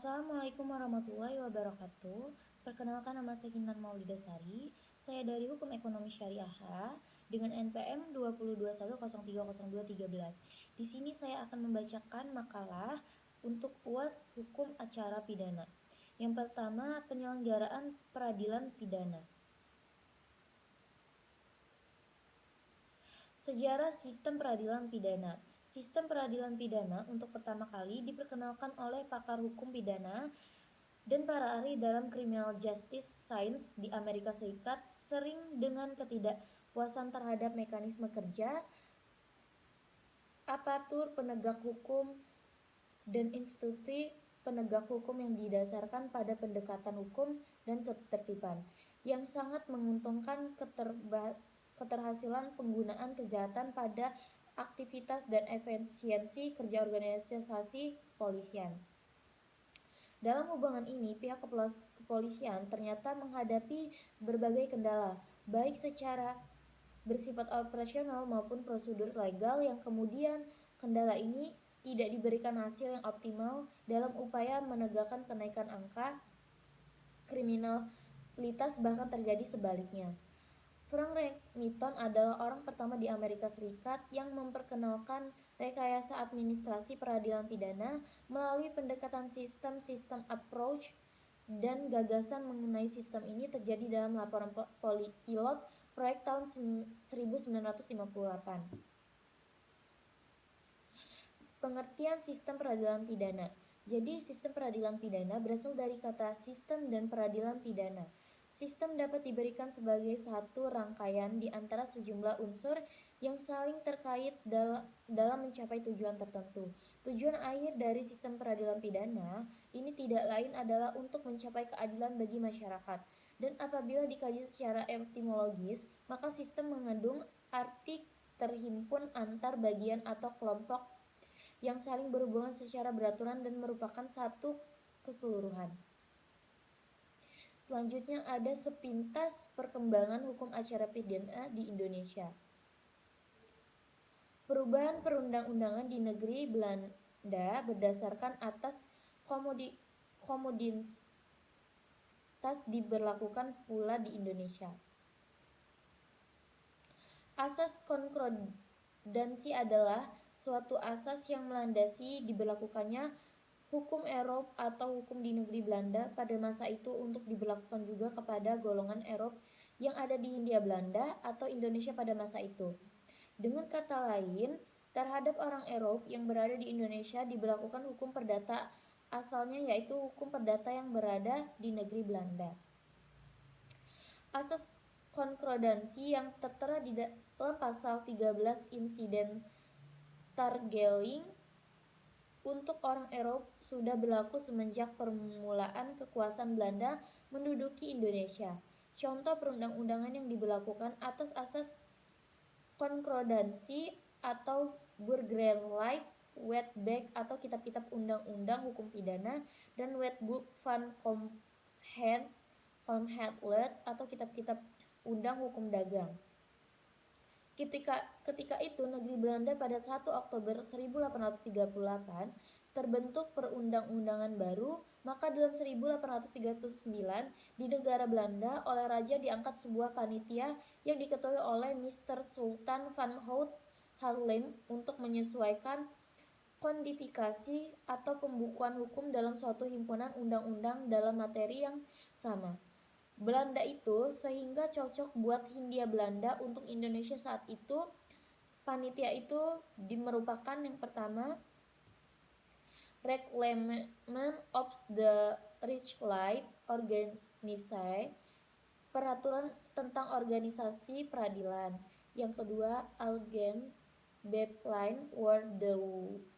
Assalamualaikum warahmatullahi wabarakatuh. Perkenalkan, nama saya Kintan Maulidasari. Saya dari Hukum Ekonomi Syariah dengan NPM 2021030213. Di sini saya akan membacakan makalah untuk UAS Hukum Acara Pidana. Yang pertama, penyelenggaraan peradilan pidana. Sejarah sistem peradilan pidana. Sistem peradilan pidana untuk pertama kali diperkenalkan oleh pakar hukum pidana dan para ahli dalam criminal justice science di Amerika Serikat sering dengan ketidakpuasan terhadap mekanisme kerja, aparatur penegak hukum, dan institusi penegak hukum yang didasarkan pada pendekatan hukum dan ketertiban, yang sangat menguntungkan keterhasilan penggunaan kejahatan pada aktivitas dan efisiensi kerja organisasi kepolisian. Dalam hubungan ini, pihak kepolisian ternyata menghadapi berbagai kendala, baik secara bersifat operasional maupun prosedur legal, yang kemudian kendala ini tidak diberikan hasil yang optimal dalam upaya menegakkan kenaikan angka kriminalitas, bahkan terjadi sebaliknya. Frank Remington adalah orang pertama di Amerika Serikat yang memperkenalkan rekayasa administrasi peradilan pidana melalui pendekatan sistem approach, dan gagasan mengenai sistem ini terjadi dalam laporan pilot proyek tahun 1958. Pengertian sistem peradilan pidana. Jadi, sistem peradilan pidana berasal dari kata sistem dan peradilan pidana. Sistem dapat diberikan sebagai satu rangkaian di antara sejumlah unsur yang saling terkait dalam mencapai tujuan tertentu. Tujuan akhir dari sistem peradilan pidana ini tidak lain adalah untuk mencapai keadilan bagi masyarakat. Dan apabila dikaji secara etimologis, maka sistem mengandung arti terhimpun antar bagian atau kelompok yang saling berhubungan secara beraturan dan merupakan satu keseluruhan. Selanjutnya ada sepintas perkembangan hukum acara pidana di Indonesia. Perubahan perundang-undangan di negeri Belanda berdasarkan atas komoditas diberlakukan pula di Indonesia. Asas konkordansi adalah suatu asas yang melandasi diberlakukannya hukum Eropa atau hukum di negeri Belanda pada masa itu untuk diberlakukan juga kepada golongan Eropa yang ada di Hindia Belanda atau Indonesia pada masa itu. Dengan kata lain, terhadap orang Eropa yang berada di Indonesia diberlakukan hukum perdata asalnya, yaitu hukum perdata yang berada di negeri Belanda. Asas konkordansi yang tertera di dalam pasal 13 insiden Stargeling untuk orang Eropa sudah berlaku semenjak permulaan kekuasaan Belanda menduduki Indonesia. Contoh perundang-undangan yang diberlakukan atas asas konkordansi atau Burgerlijk Wetboek atau kitab-kitab undang-undang hukum pidana, dan Wetboek van Commonwealth atau kitab-kitab undang hukum dagang. Ketika itu negeri Belanda pada 1 Oktober 1838 terbentuk perundang-undangan baru, maka dalam 1839 di negara Belanda oleh raja diangkat sebuah panitia yang diketuai oleh Mr. Sultan van Hout Haarlem untuk menyesuaikan kodifikasi atau pembukuan hukum dalam suatu himpunan undang-undang dalam materi yang sama. Belanda itu sehingga cocok buat Hindia Belanda untuk Indonesia saat itu. Panitia itu merupakan yang pertama, Reglement of the Richelieu Organisation, peraturan tentang organisasi peradilan. Yang kedua, Algemene Beplan voor de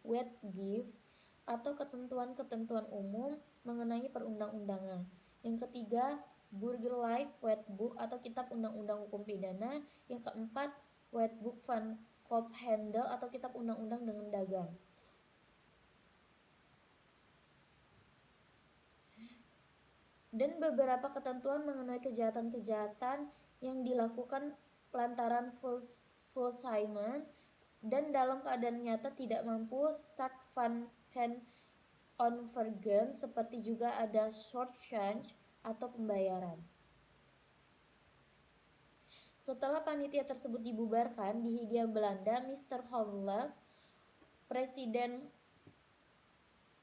Wetgeving atau ketentuan-ketentuan umum mengenai perundang-undangan. Yang ketiga, Burgerlijk Wetboek atau kitab undang-undang hukum pidana. Yang keempat, Wetboek van Koophandel atau kitab undang-undang dengan dagang. Dan beberapa ketentuan mengenai kejahatan-kejahatan yang dilakukan lantaran Fulsamen dan dalam keadaan nyata tidak mampu. Start van Ken convergent, seperti juga ada short change atau pembayaran. Setelah panitia tersebut dibubarkan di Hindia Belanda, Mr. Holloway, Presiden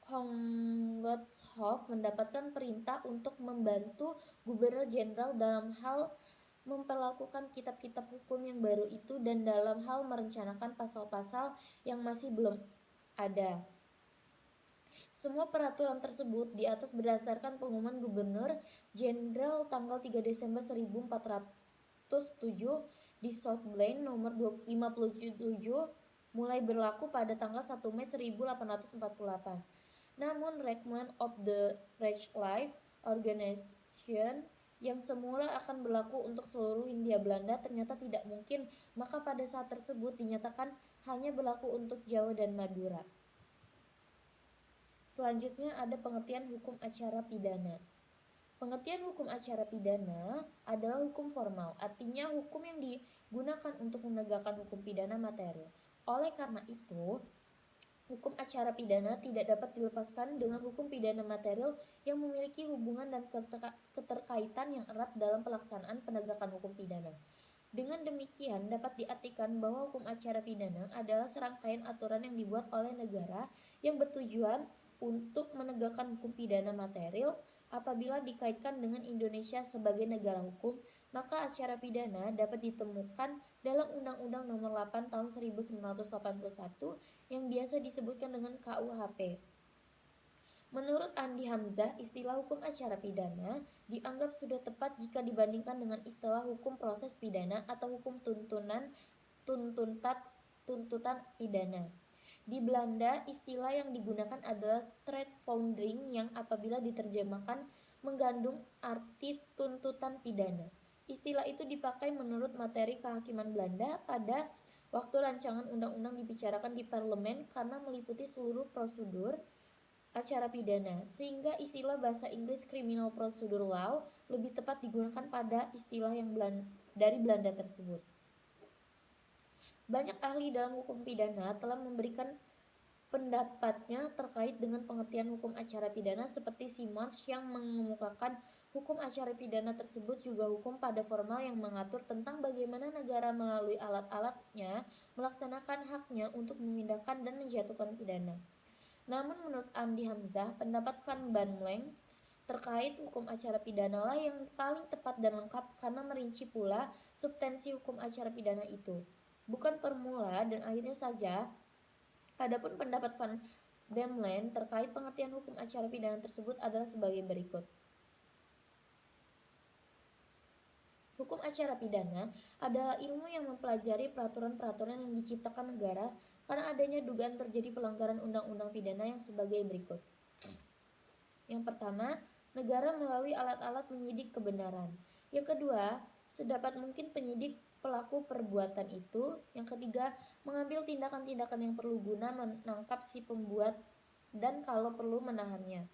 Hof mendapatkan perintah untuk membantu Gubernur Jenderal dalam hal memperlakukan kitab-kitab hukum yang baru itu dan dalam hal merencanakan pasal-pasal yang masih belum ada. Semua peraturan tersebut di atas berdasarkan pengumuman Gubernur Jenderal tanggal 3 Desember 1407 di South Plain nomor 57 mulai berlaku pada tanggal 1 Mei 1848. Namun Reglement of the Reichslife Organization yang semula akan berlaku untuk seluruh Hindia Belanda ternyata tidak mungkin, maka pada saat tersebut dinyatakan hanya berlaku untuk Jawa dan Madura. Selanjutnya ada pengertian hukum acara pidana. Pengertian hukum acara pidana adalah hukum formal, artinya hukum yang digunakan untuk menegakkan hukum pidana material. Oleh karena itu, hukum acara pidana tidak dapat dilepaskan dengan hukum pidana material yang memiliki hubungan dan keterkaitan yang erat dalam pelaksanaan penegakan hukum pidana. Dengan demikian, dapat diartikan bahwa hukum acara pidana adalah serangkaian aturan yang dibuat oleh negara yang bertujuan untuk menegakkan hukum pidana material. Apabila dikaitkan dengan Indonesia sebagai negara hukum, maka acara pidana dapat ditemukan dalam Undang-Undang Nomor 8 Tahun 1981 yang biasa disebutkan dengan KUHP. Menurut Andi Hamzah, istilah hukum acara pidana dianggap sudah tepat jika dibandingkan dengan istilah hukum proses pidana atau hukum tuntutan pidana. Di Belanda, istilah yang digunakan adalah strafvordering yang apabila diterjemahkan mengandung arti tuntutan pidana. Istilah itu dipakai menurut materi kehakiman Belanda pada waktu rancangan undang-undang dibicarakan di parlemen karena meliputi seluruh prosedur acara pidana, sehingga istilah bahasa Inggris criminal procedure law lebih tepat digunakan pada istilah yang dari Belanda tersebut. Banyak ahli dalam hukum pidana telah memberikan pendapatnya terkait dengan pengertian hukum acara pidana, seperti Simons yang mengemukakan hukum acara pidana tersebut juga hukum pada formal yang mengatur tentang bagaimana negara melalui alat-alatnya melaksanakan haknya untuk memindahkan dan menjatuhkan pidana. Namun menurut Andi Hamzah, pendapat Van Banleng terkait hukum acara pidana lah yang paling tepat dan lengkap karena merinci pula substansi hukum acara pidana itu, bukan permula dan akhirnya saja. Adapun pendapat Van Banleng terkait pengertian hukum acara pidana tersebut adalah sebagai berikut. Hukum acara pidana adalah ilmu yang mempelajari peraturan-peraturan yang diciptakan negara karena adanya dugaan terjadi pelanggaran undang-undang pidana yang sebagai berikut. Yang pertama, negara melalui alat-alat menyidik kebenaran. Yang kedua, sedapat mungkin penyidik pelaku perbuatan itu. Yang ketiga, mengambil tindakan-tindakan yang perlu guna menangkap si pembuat dan kalau perlu menahannya.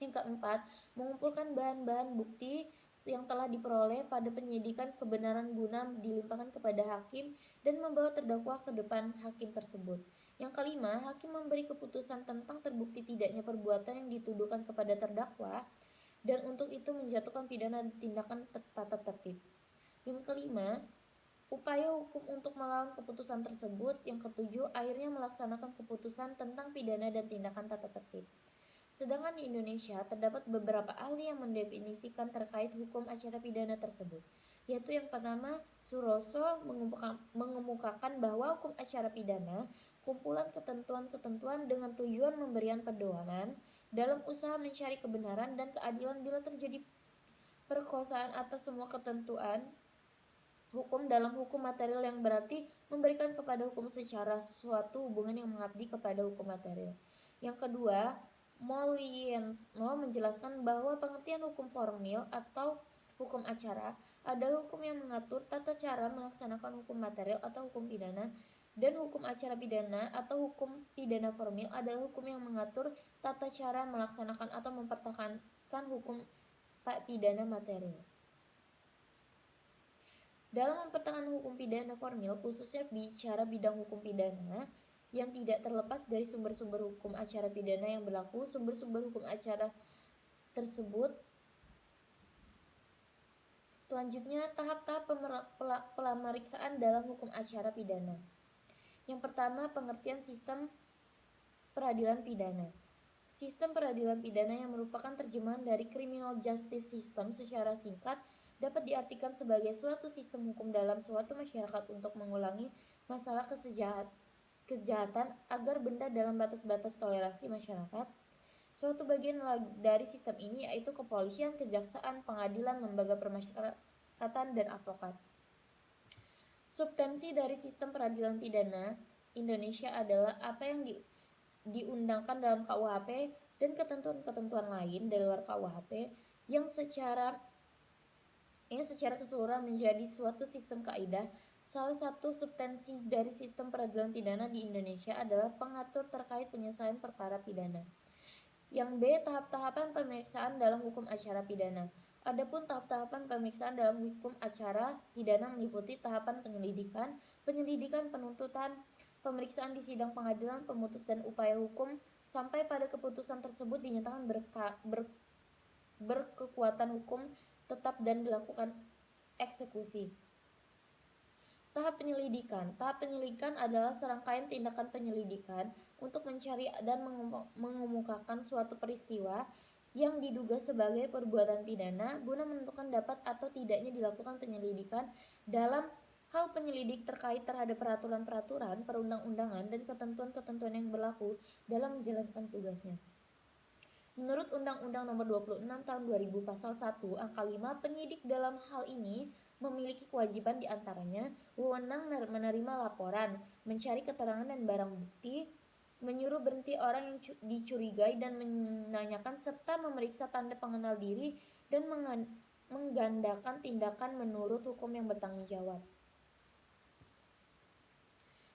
Yang keempat, mengumpulkan bahan-bahan bukti yang telah diperoleh pada penyidikan kebenaran guna dilimpahkan kepada hakim dan membawa terdakwa ke depan hakim tersebut. Yang kelima, hakim memberi keputusan tentang terbukti tidaknya perbuatan yang dituduhkan kepada terdakwa dan untuk itu menjatuhkan pidana tindakan tata tertib. Yang kelima, upaya hukum untuk melawan keputusan tersebut. Yang ketujuh, akhirnya melaksanakan keputusan tentang pidana dan tindakan tata tertib. Sedangkan di Indonesia terdapat beberapa ahli yang mendefinisikan terkait hukum acara pidana tersebut, yaitu yang pertama, Suroso mengemukakan bahwa hukum acara pidana kumpulan ketentuan-ketentuan dengan tujuan memberikan pedoman dalam usaha mencari kebenaran dan keadilan bila terjadi perkosaan atas semua ketentuan hukum dalam hukum material yang berarti memberikan kepada hukum secara suatu hubungan yang mengabdi kepada hukum material. Yang kedua, Molieno menjelaskan bahwa pengertian hukum formil atau hukum acara adalah hukum yang mengatur tata cara melaksanakan hukum material atau hukum pidana, dan hukum acara pidana atau hukum pidana formil adalah hukum yang mengatur tata cara melaksanakan atau mempertahankan hukum pidana material. Dalam mempertahankan hukum pidana formil, khususnya bicara bidang hukum pidana, yang tidak terlepas dari sumber-sumber hukum acara pidana yang berlaku. Sumber-sumber hukum acara tersebut selanjutnya tahap-tahap pemeriksaan dalam hukum acara pidana. Yang pertama, pengertian sistem peradilan pidana. Sistem peradilan pidana yang merupakan terjemahan dari criminal justice system secara singkat dapat diartikan sebagai suatu sistem hukum dalam suatu masyarakat untuk mengulangi masalah kejahatan agar benda dalam batas-batas toleransi masyarakat. Suatu bagian dari sistem ini yaitu kepolisian, kejaksaan, pengadilan, lembaga permasyarakatan, dan advokat. Substansi dari sistem peradilan pidana Indonesia adalah apa yang diundangkan dalam KUHP dan ketentuan-ketentuan lain dari luar KUHP yang secara keseluruhan menjadi suatu sistem kaidah. Salah satu substansi dari sistem peradilan pidana di Indonesia adalah pengatur terkait penyelesaian perkara pidana. Yang B, tahap-tahapan pemeriksaan dalam hukum acara pidana. Adapun tahap-tahapan pemeriksaan dalam hukum acara pidana meliputi tahapan penyelidikan, penuntutan, pemeriksaan di sidang pengadilan, pemutus dan upaya hukum, sampai pada keputusan tersebut dinyatakan berkekuatan hukum tetap dan dilakukan eksekusi. Tahap penyelidikan. Tahap penyelidikan adalah serangkaian tindakan penyelidikan untuk mencari dan mengemukakan suatu peristiwa yang diduga sebagai perbuatan pidana guna menentukan dapat atau tidaknya dilakukan penyelidikan dalam hal penyelidik terkait terhadap peraturan-peraturan, perundang-undangan, dan ketentuan-ketentuan yang berlaku dalam menjalankan tugasnya. Menurut Undang-Undang Nomor 26 Tahun 2000 Pasal 1 Angka 5, penyidik dalam hal ini memiliki kewajiban diantaranya wewenang menerima laporan, mencari keterangan dan barang bukti, menyuruh berhenti orang yang dicurigai dan menanyakan serta memeriksa tanda pengenal diri dan menggandakan tindakan menurut hukum yang bertanggung jawab.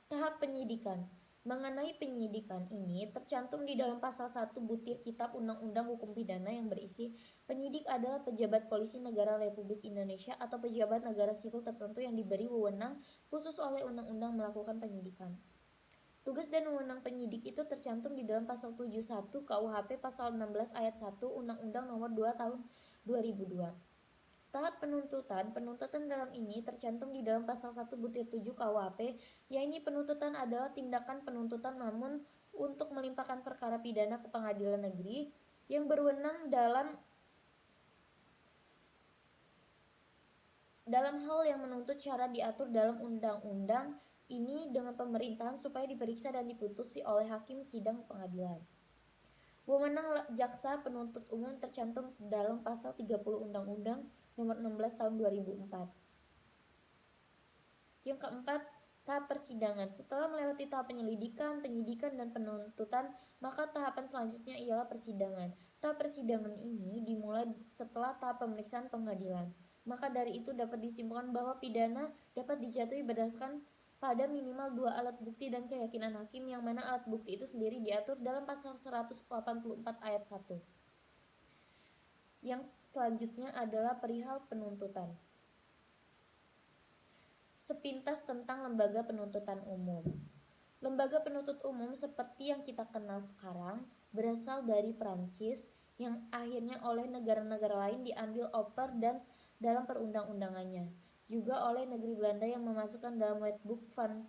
Tahap penyidikan. Mengenai penyidikan ini tercantum di dalam pasal 1 butir Kitab Undang-Undang Hukum Pidana yang berisi penyidik adalah pejabat polisi negara Republik Indonesia atau pejabat negara sipil tertentu yang diberi wewenang khusus oleh undang-undang melakukan penyidikan. Tugas dan wewenang penyidik itu tercantum di dalam pasal 71 KUHP pasal 16 ayat 1 Undang-Undang Nomor 2 Tahun 2002. Tahap penuntutan dalam ini tercantum di dalam pasal 1 butir 7 KUHP, yaitu penuntutan adalah tindakan penuntutan namun untuk melimpahkan perkara pidana ke pengadilan negeri yang berwenang dalam hal yang menuntut syarat diatur dalam undang-undang ini dengan pemerintahan supaya diperiksa dan diputusi oleh hakim sidang pengadilan. Wewenang jaksa penuntut umum tercantum dalam pasal 30 Undang-Undang Nomor 16 Tahun 2004. Yang keempat, tahap persidangan. Setelah melewati tahap penyelidikan, penyidikan, dan penuntutan, maka tahapan selanjutnya ialah persidangan. Tahap persidangan ini dimulai setelah tahap pemeriksaan pengadilan. Maka dari itu dapat disimpulkan bahwa pidana dapat dijatuhi berdasarkan pada minimal 2 alat bukti dan keyakinan hakim yang mana alat bukti itu sendiri diatur dalam pasal 184 ayat 1. Yang selanjutnya adalah perihal penuntutan. Sepintas tentang lembaga penuntutan umum. Lembaga penuntut umum seperti yang kita kenal sekarang berasal dari Prancis yang akhirnya oleh negara-negara lain diambil oper dan dalam perundang-undangannya. Juga oleh negeri Belanda yang memasukkan dalam Wetboek van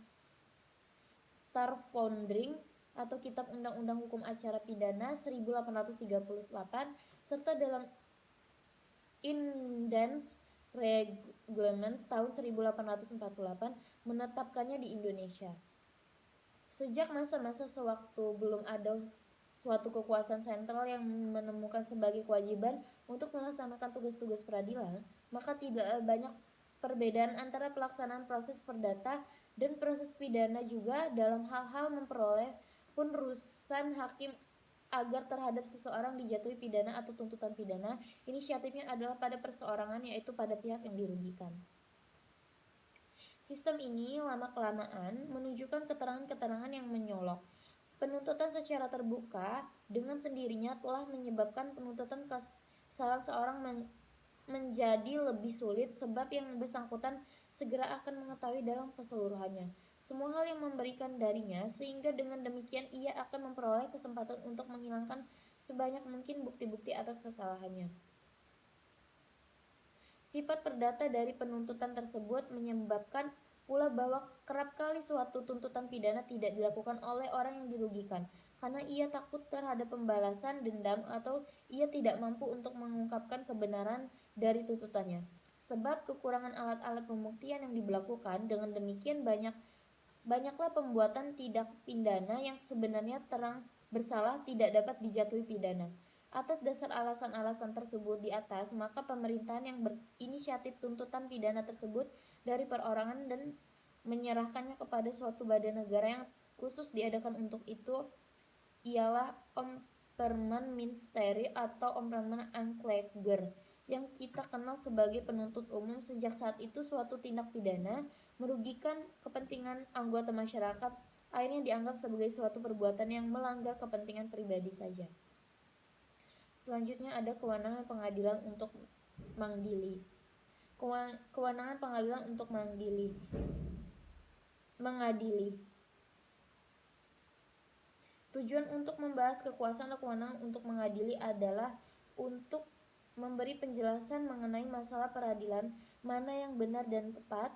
Stavrondering atau Kitab Undang-Undang Hukum Acara Pidana 1838 serta dalam Indens Reglements tahun 1848 menetapkannya di Indonesia. Sejak masa-masa sewaktu belum ada suatu kekuasaan sentral yang menemukan sebagai kewajiban untuk melaksanakan tugas-tugas peradilan, maka tidak banyak perbedaan antara pelaksanaan proses perdata dan proses pidana juga dalam hal-hal memperoleh putusan hakim agar terhadap seseorang dijatuhi pidana atau tuntutan pidana. Inisiatifnya adalah pada perseorangan, yaitu pada pihak yang dirugikan. Sistem ini lama-kelamaan menunjukkan keterangan-keterangan yang menyolok. Penuntutan secara terbuka dengan sendirinya telah menyebabkan penuntutan kesalahan seorang menjadi lebih sulit sebab yang bersangkutan segera akan mengetahui dalam keseluruhannya semua hal yang memberikan darinya, sehingga dengan demikian ia akan memperoleh kesempatan untuk menghilangkan sebanyak mungkin bukti-bukti atas kesalahannya. Sifat perdata dari penuntutan tersebut menyebabkan pula bahwa kerap kali suatu tuntutan pidana tidak dilakukan oleh orang yang dirugikan, karena ia takut terhadap pembalasan dendam atau ia tidak mampu untuk mengungkapkan kebenaran dari tuntutannya. Sebab kekurangan alat-alat pembuktian yang diberlakukan, dengan demikian banyaklah pembuatan tindak pidana yang sebenarnya terang bersalah tidak dapat dijatuhi pidana. Atas dasar alasan-alasan tersebut di atas, maka pemerintahan yang berinisiatif tuntutan pidana tersebut dari perorangan dan menyerahkannya kepada suatu badan negara yang khusus diadakan untuk itu ialah Ombudsmanministerie atau Ombudsman-Aanklager yang kita kenal sebagai penuntut umum. Sejak saat itu suatu tindak pidana merugikan kepentingan anggota masyarakat akhirnya dianggap sebagai suatu perbuatan yang melanggar kepentingan pribadi saja. Selanjutnya ada kewenangan pengadilan untuk mengadili. Kewenangan pengadilan untuk mengadili. Tujuan untuk membahas kekuasaan dan kewenangan untuk mengadili adalah untuk memberi penjelasan mengenai masalah peradilan, mana yang benar dan tepat,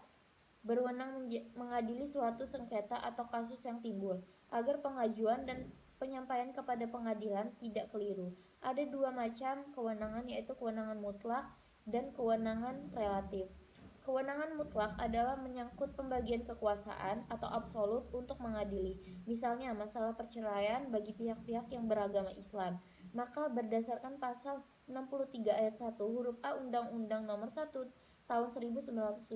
berwenang mengadili suatu sengketa atau kasus yang timbul, agar pengajuan dan penyampaian kepada pengadilan tidak keliru. Ada dua macam kewenangan, yaitu kewenangan mutlak dan kewenangan relatif. Kewenangan mutlak adalah menyangkut pembagian kekuasaan atau absolut untuk mengadili, misalnya masalah perceraian bagi pihak-pihak yang beragama Islam. Maka berdasarkan pasal 63 ayat 1 huruf A Undang-Undang Nomor 1 tahun 1974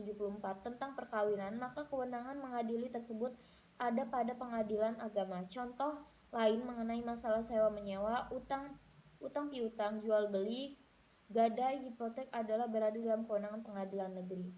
tentang perkawinan, maka kewenangan mengadili tersebut ada pada pengadilan agama. Contoh lain mengenai masalah sewa menyewa, utang piutang, jual beli, gadai, hipotek adalah berada dalam kewenangan pengadilan negeri.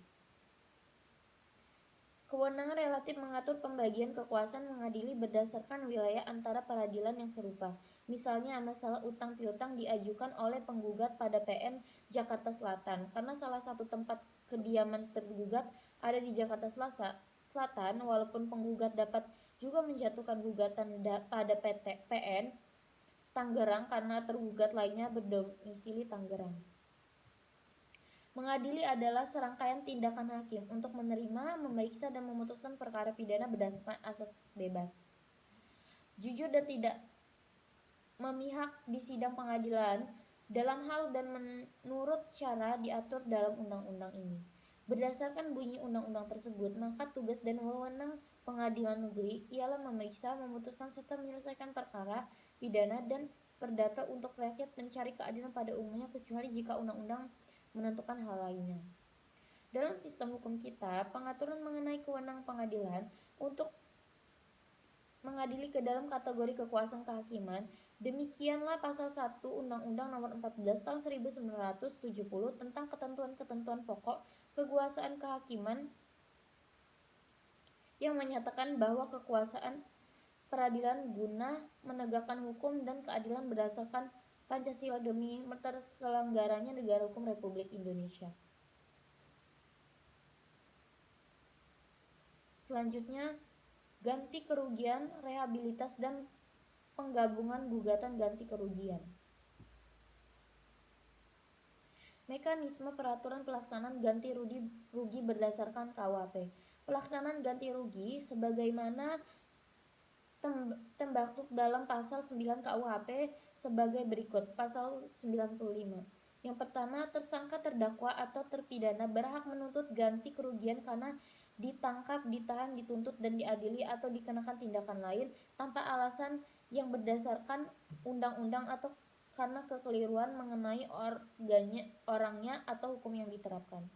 Kewenangan relatif mengatur pembagian kekuasaan mengadili berdasarkan wilayah antara peradilan yang serupa. Misalnya masalah utang piutang diajukan oleh penggugat pada PN Jakarta Selatan karena salah satu tempat kediaman tergugat ada di Jakarta Selatan, walaupun penggugat dapat juga menjatuhkan gugatan pada PN Tangerang karena tergugat lainnya berdomisili Tangerang. Mengadili adalah serangkaian tindakan hakim untuk menerima, memeriksa, dan memutuskan perkara pidana berdasarkan asas bebas, jujur, dan tidak memihak di sidang pengadilan dalam hal dan menurut cara diatur dalam undang-undang ini. Berdasarkan bunyi undang-undang tersebut, maka tugas dan wewenang pengadilan negeri ialah memeriksa, memutuskan, serta menyelesaikan perkara pidana dan perdata untuk rakyat mencari keadilan pada umumnya, kecuali jika undang-undang menentukan hal lainnya. Dalam sistem hukum kita, pengaturan mengenai kewenangan pengadilan untuk mengadili ke dalam kategori kekuasaan kehakiman, demikianlah pasal 1 Undang-Undang Nomor 14 Tahun 1970 tentang ketentuan-ketentuan pokok kekuasaan kehakiman yang menyatakan bahwa kekuasaan peradilan guna menegakkan hukum dan keadilan berdasarkan Pancasila demi terselenggaranya negara hukum Republik Indonesia. Selanjutnya, ganti kerugian, rehabilitas, dan penggabungan gugatan ganti kerugian. Mekanisme peraturan pelaksanaan ganti rugi berdasarkan KUHP. Pelaksanaan ganti rugi sebagaimana termaktub dalam pasal 9 KUHP sebagai berikut. Pasal 95. Yang pertama, tersangka, terdakwa, atau terpidana berhak menuntut ganti kerugian karena ditangkap, ditahan, dituntut, dan diadili atau dikenakan tindakan lain tanpa alasan yang berdasarkan undang-undang atau karena kekeliruan mengenai orangnya atau hukum yang diterapkan.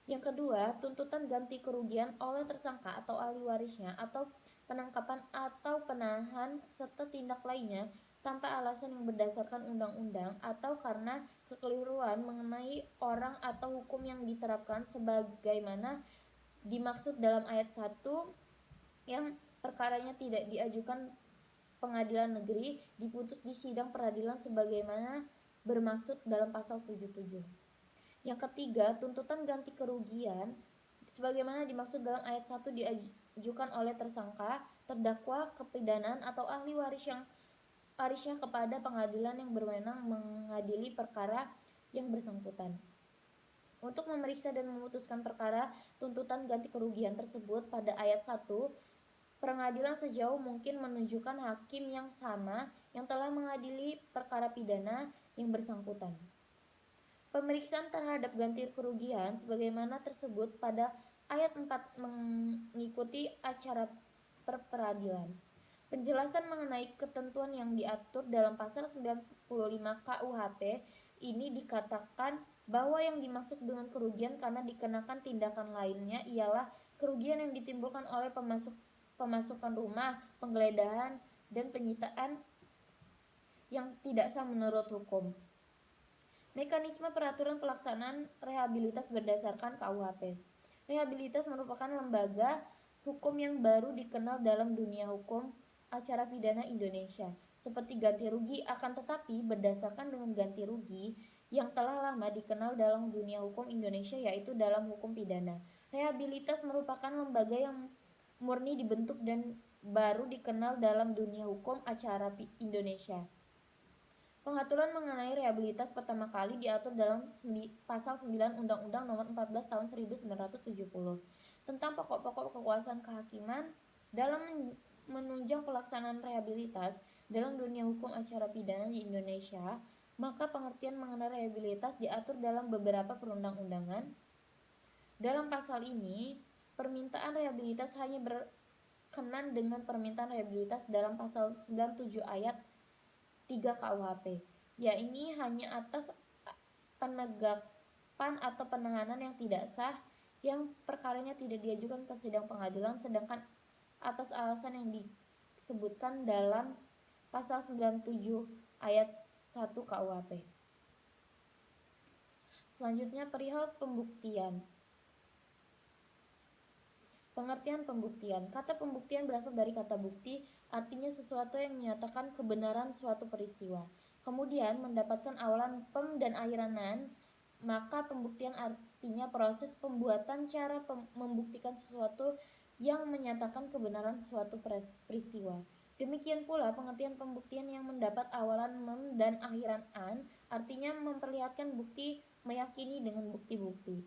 Yang kedua, tuntutan ganti kerugian oleh tersangka atau ahli warisnya atau penangkapan atau penahan serta tindak lainnya tanpa alasan yang berdasarkan undang-undang atau karena kekeliruan mengenai orang atau hukum yang diterapkan sebagaimana dimaksud dalam ayat 1 yang perkaranya tidak diajukan pengadilan negeri, diputus di sidang peradilan sebagaimana bermaksud dalam pasal 77. Yang ketiga, tuntutan ganti kerugian sebagaimana dimaksud dalam ayat 1 diajukan oleh tersangka, terdakwa, kepidanaan, atau ahli warisnya kepada pengadilan yang berwenang mengadili perkara yang bersangkutan. Untuk memeriksa dan memutuskan perkara tuntutan ganti kerugian tersebut pada ayat 1, pengadilan sejauh mungkin menunjukkan hakim yang sama yang telah mengadili perkara pidana yang bersangkutan. Pemeriksaan terhadap ganti kerugian sebagaimana tersebut pada ayat 4 mengikuti acara peradilan. Penjelasan mengenai ketentuan yang diatur dalam pasal 95 KUHP ini dikatakan bahwa yang dimaksud dengan kerugian karena dikenakan tindakan lainnya ialah kerugian yang ditimbulkan oleh pemasukan rumah, penggeledahan, dan penyitaan yang tidak sah menurut hukum. Mekanisme peraturan pelaksanaan rehabilitas berdasarkan KUHP. Rehabilitas merupakan lembaga hukum yang baru dikenal dalam dunia hukum acara pidana Indonesia, seperti ganti rugi, akan tetapi berdasarkan dengan ganti rugi yang telah lama dikenal dalam dunia hukum Indonesia, yaitu dalam hukum pidana. Rehabilitas merupakan lembaga yang murni dibentuk dan baru dikenal dalam dunia hukum acara Indonesia. Pengaturan mengenai rehabilitas pertama kali diatur dalam pasal 9 Undang-Undang Nomor 14 Tahun 1970 tentang pokok-pokok kekuasaan kehakiman dalam menunjang pelaksanaan rehabilitas dalam dunia hukum acara pidana di Indonesia. Maka pengertian mengenai rehabilitas diatur dalam beberapa perundang-undangan. Dalam pasal ini, permintaan rehabilitas hanya berkenan dengan permintaan rehabilitas dalam pasal 97 ayat 3 KUHP, yakni hanya atas penegakan atau penahanan yang tidak sah yang perkaranya tidak diajukan ke sidang pengadilan, sedangkan atas alasan yang disebutkan dalam pasal 97 ayat 1 KUHP. Selanjutnya, perihal pembuktian. Pengertian pembuktian. Kata pembuktian berasal dari kata bukti, artinya sesuatu yang menyatakan kebenaran suatu peristiwa. Kemudian mendapatkan awalan pem dan akhiran, maka pembuktian artinya proses pembuatan cara membuktikan sesuatu yang menyatakan kebenaran suatu peristiwa. Demikian pula pengertian pembuktian yang mendapat awalan mem dan akhiran an, artinya memperlihatkan bukti, meyakini dengan bukti-bukti.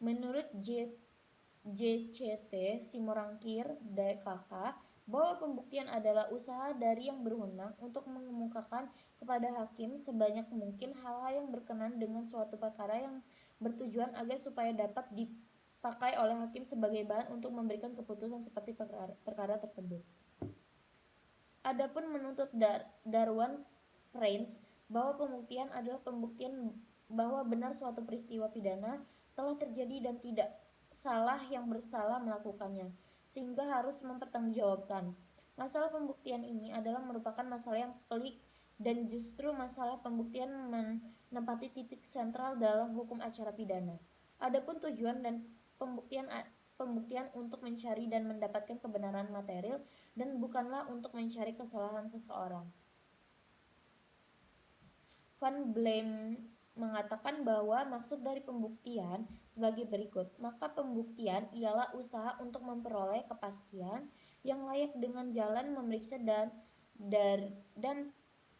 Menurut JCT Simorangkir DKK, bahwa pembuktian adalah usaha dari yang berwenang untuk mengemukakan kepada hakim sebanyak mungkin hal-hal yang berkenan dengan suatu perkara yang bertujuan agar supaya dapat dipakai oleh hakim sebagai bahan untuk memberikan keputusan seperti perkara tersebut. Adapun menuntut Darwan Prince bahwa pembuktian adalah pembuktian bahwa benar suatu peristiwa pidana telah terjadi dan tidak salah yang bersalah melakukannya, sehingga harus mempertanggungjawabkan. Masalah pembuktian ini adalah merupakan masalah yang pelik dan justru masalah pembuktian menempati titik sentral dalam hukum acara pidana. Adapun tujuan dan pembuktian untuk mencari dan mendapatkan kebenaran material dan bukanlah untuk mencari kesalahan seseorang. Van Blem mengatakan bahwa maksud dari pembuktian sebagai berikut. Maka pembuktian ialah usaha untuk memperoleh kepastian yang layak dengan jalan memeriksa dan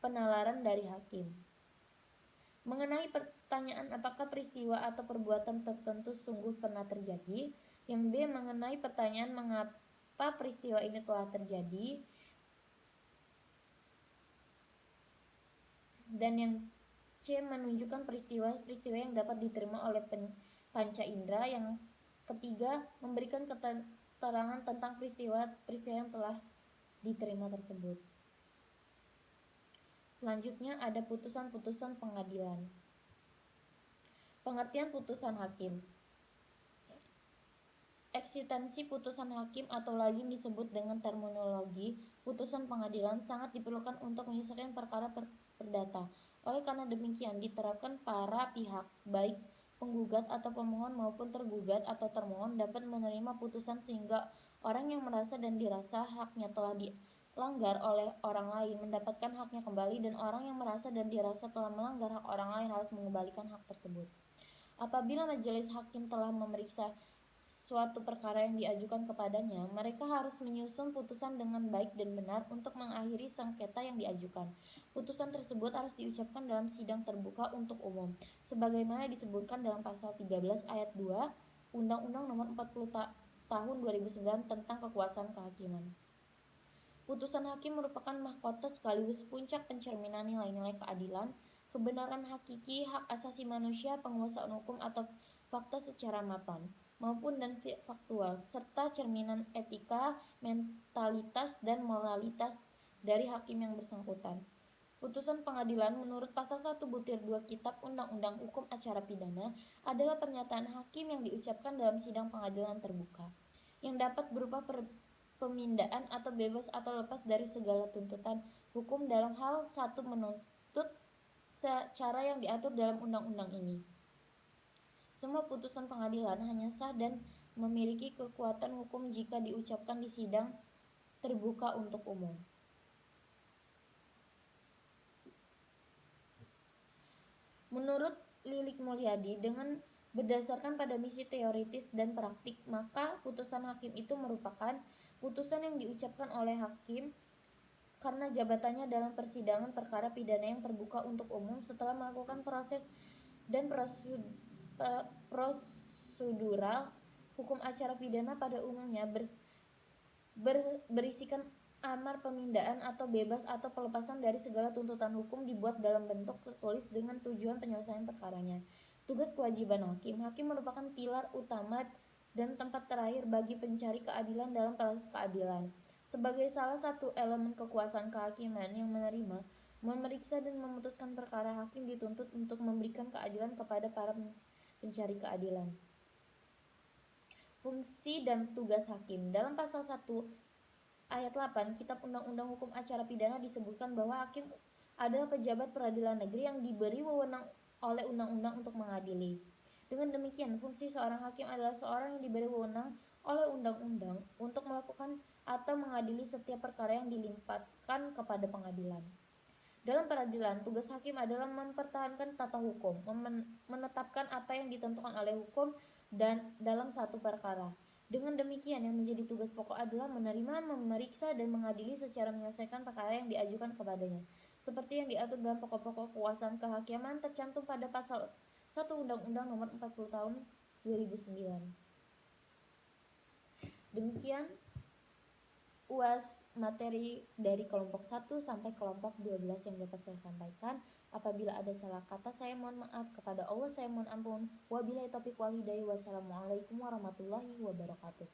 penalaran dari hakim. Mengenai pertanyaan apakah peristiwa atau perbuatan tertentu sungguh pernah terjadi. Yang B mengenai pertanyaan mengapa peristiwa ini telah terjadi. Dan yang C menunjukkan peristiwa yang dapat diterima oleh panca indera. Yang ketiga, memberikan keterangan tentang peristiwa yang telah diterima tersebut. Selanjutnya ada putusan-putusan pengadilan. Pengertian putusan hakim. Eksistensi putusan hakim atau lazim disebut dengan terminologi putusan pengadilan sangat diperlukan untuk menyelesaikan perkara perdata. Oleh karena demikian, diterapkan para pihak, baik penggugat atau pemohon maupun tergugat atau termohon dapat menerima putusan sehingga orang yang merasa dan dirasa haknya telah dilanggar oleh orang lain mendapatkan haknya kembali, dan orang yang merasa dan dirasa telah melanggar hak orang lain harus mengembalikan hak tersebut. Apabila majelis hakim telah memeriksa suatu perkara yang diajukan kepadanya, mereka harus menyusun putusan dengan baik dan benar untuk mengakhiri sengketa yang diajukan. Putusan tersebut harus diucapkan dalam sidang terbuka untuk umum, sebagaimana disebutkan dalam pasal 13 ayat 2 Undang-Undang Nomor 40 Tahun 2009 tentang Kekuasaan Kehakiman. Putusan hakim merupakan mahkota sekaligus puncak pencerminan nilai-nilai keadilan, kebenaran hakiki, hak asasi manusia, penguasaan hukum atau fakta secara mapan maupun dan faktual, serta cerminan etika, mentalitas, dan moralitas dari hakim yang bersangkutan. Putusan pengadilan menurut pasal 1 butir 2 Kitab Undang-Undang Hukum Acara Pidana adalah pernyataan hakim yang diucapkan dalam sidang pengadilan terbuka, yang dapat berupa pemindaan atau bebas atau lepas dari segala tuntutan hukum dalam hal satu menuntut secara yang diatur dalam undang-undang ini. Semua putusan pengadilan hanya sah dan memiliki kekuatan hukum jika diucapkan di sidang terbuka untuk umum. Menurut Lilik Mulyadi, dengan berdasarkan pada misi teoritis dan praktik, maka putusan hakim itu merupakan putusan yang diucapkan oleh hakim karena jabatannya dalam persidangan perkara pidana yang terbuka untuk umum setelah melakukan proses dan prosedural hukum acara pidana pada umumnya berisikan amar pemindaan atau bebas atau pelepasan dari segala tuntutan hukum dibuat dalam bentuk tertulis dengan tujuan penyelesaian perkaranya. Tugas kewajiban hakim. Hakim merupakan pilar utama dan tempat terakhir bagi pencari keadilan dalam proses keadilan. Sebagai salah satu elemen kekuasaan kehakiman yang menerima, memeriksa dan memutuskan perkara, hakim dituntut untuk memberikan keadilan kepada para pencari keadilan. Fungsi dan tugas hakim. Dalam pasal 1 ayat 8 Kitab Undang-Undang Hukum Acara Pidana disebutkan bahwa hakim adalah pejabat peradilan negeri yang diberi wewenang oleh undang-undang untuk mengadili. Dengan demikian, fungsi seorang hakim adalah seorang yang diberi wewenang oleh undang-undang untuk melakukan atau mengadili setiap perkara yang dilimpahkan kepada pengadilan. Dalam peradilan, tugas hakim adalah mempertahankan tata hukum, menetapkan apa yang ditentukan oleh hukum dan dalam satu perkara. Dengan demikian, yang menjadi tugas pokok adalah menerima, memeriksa, dan mengadili secara menyelesaikan perkara yang diajukan kepadanya, seperti yang diatur dalam pokok-pokok kekuasaan kehakiman tercantum pada pasal 1 Undang-Undang Nomor 40 Tahun 2009. Demikian UAS materi dari kelompok 1 sampai kelompok 12 yang dapat saya sampaikan. Apabila ada salah kata, saya mohon maaf. Kepada Allah saya mohon ampun. Wabillahi taufiq wal hidayah. Wassalamualaikum warahmatullahi wabarakatuh.